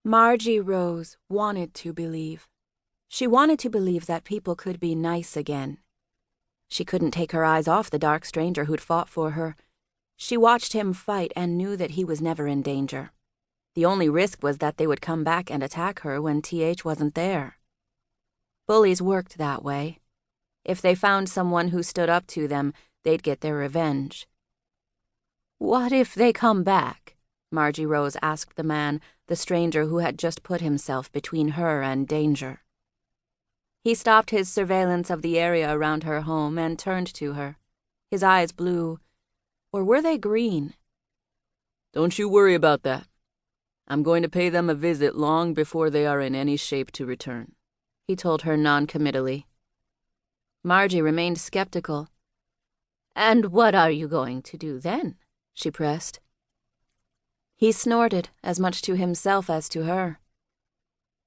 Margie Rose wanted to believe. She wanted to believe that people could be nice again. She couldn't take her eyes off the dark stranger who'd fought for her. She watched him fight and knew that he was never in danger. The only risk was that they would come back and attack her when TH wasn't there. Bullies worked that way. If they found someone who stood up to them, they'd get their revenge. "What if they come back?" Margie Rose asked the man, the stranger who had just put himself between her and danger. He stopped his surveillance of the area around her home and turned to her. His eyes blue. Or were they green? "Don't you worry about that. I'm going to pay them a visit long before they are in any shape to return," he told her non-committally. Margie remained skeptical. "And what are you going to do then?" she pressed. He snorted, as much to himself as to her.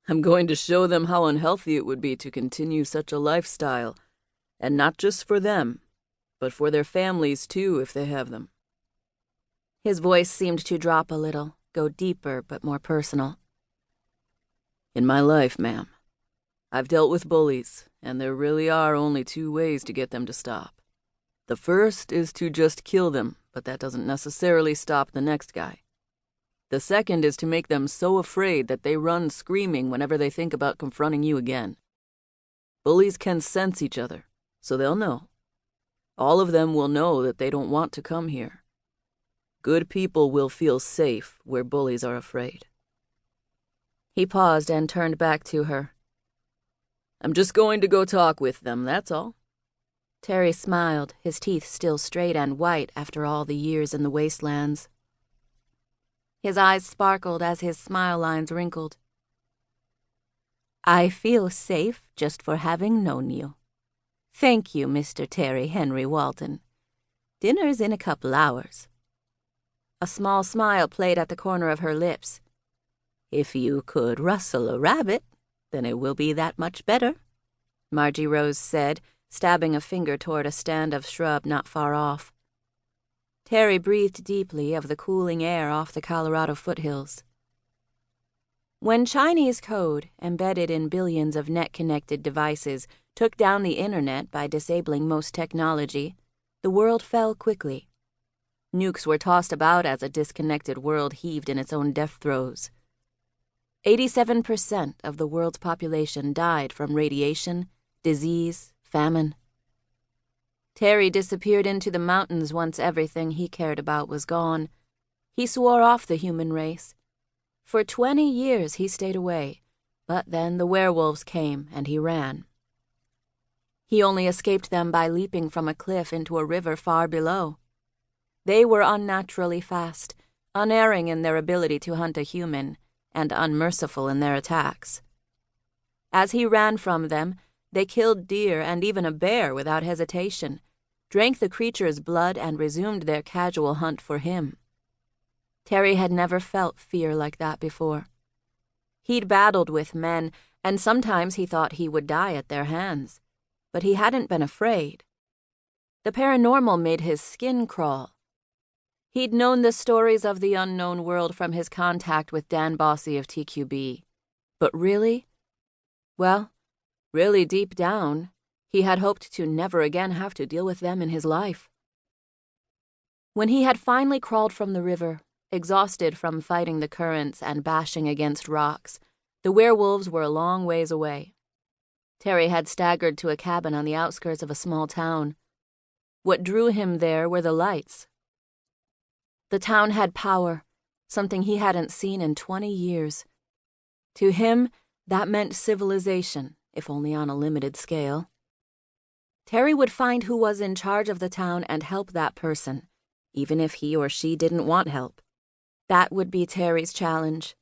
"I'm going to show them how unhealthy it would be to continue such a lifestyle, and not just for them, but for their families too, if they have them." His voice seemed to drop a little, go deeper but more personal. "In my life, ma'am, I've dealt with bullies, and there really are only two ways to get them to stop. The first is to just kill them, but that doesn't necessarily stop the next guy. The second is to make them so afraid that they run screaming whenever they think about confronting you again. Bullies can sense each other, so they'll know. All of them will know that they don't want to come here. Good people will feel safe where bullies are afraid." He paused and turned back to her. "I'm just going to go talk with them, that's all." Terry smiled, his teeth still straight and white after all the years in the wastelands. His eyes sparkled as his smile lines wrinkled. "I feel safe just for having known you. Thank you, Mr. Terry Henry Walton. Dinner's in a couple hours." A small smile played at the corner of her lips. "If you could rustle a rabbit, then it will be that much better," Margie Rose said, stabbing a finger toward a stand of shrub not far off. Terry breathed deeply of the cooling air off the Colorado foothills. When Chinese code, embedded in billions of net-connected devices, took down the internet by disabling most technology, the world fell quickly. Nukes were tossed about as a disconnected world heaved in its own death throes. 87% of the world's population died from radiation, disease, famine. Terry disappeared into the mountains once everything he cared about was gone. He swore off the human race. For 20 years he stayed away, but then the werewolves came and he ran. He only escaped them by leaping from a cliff into a river far below. They were unnaturally fast, unerring in their ability to hunt a human, and unmerciful in their attacks. As he ran from them, they killed deer and even a bear without hesitation, drank the creature's blood and resumed their casual hunt for him. Terry had never felt fear like that before. He'd battled with men, and sometimes he thought he would die at their hands, but he hadn't been afraid. The paranormal made his skin crawl. He'd known the stories of the unknown world from his contact with Dan Bossy of TQB. But really? Well, really deep down, he had hoped to never again have to deal with them in his life. When he had finally crawled from the river, exhausted from fighting the currents and bashing against rocks, the werewolves were a long ways away. Terry had staggered to a cabin on the outskirts of a small town. What drew him there were the lights. The town had power, something he hadn't seen in 20 years. To him, that meant civilization, if only on a limited scale. Terry would find who was in charge of the town and help that person, even if he or she didn't want help. That would be Terry's challenge.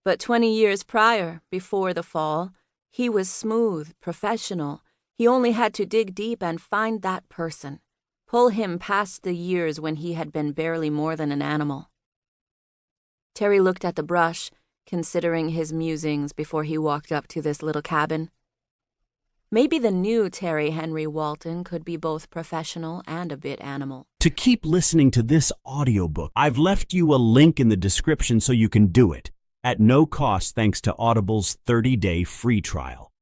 But 20 years prior, before the fall, he was smooth, professional. He only had to dig deep and find that person, pull him past the years when he had been barely more than an animal. Terry looked at the brush, considering his musings before he walked up to this little cabin. Maybe the new Terry Henry Walton could be both professional and a bit animal. To keep listening to this audiobook, I've left you a link in the description so you can do it. at no cost thanks to Audible's 30-day free trial.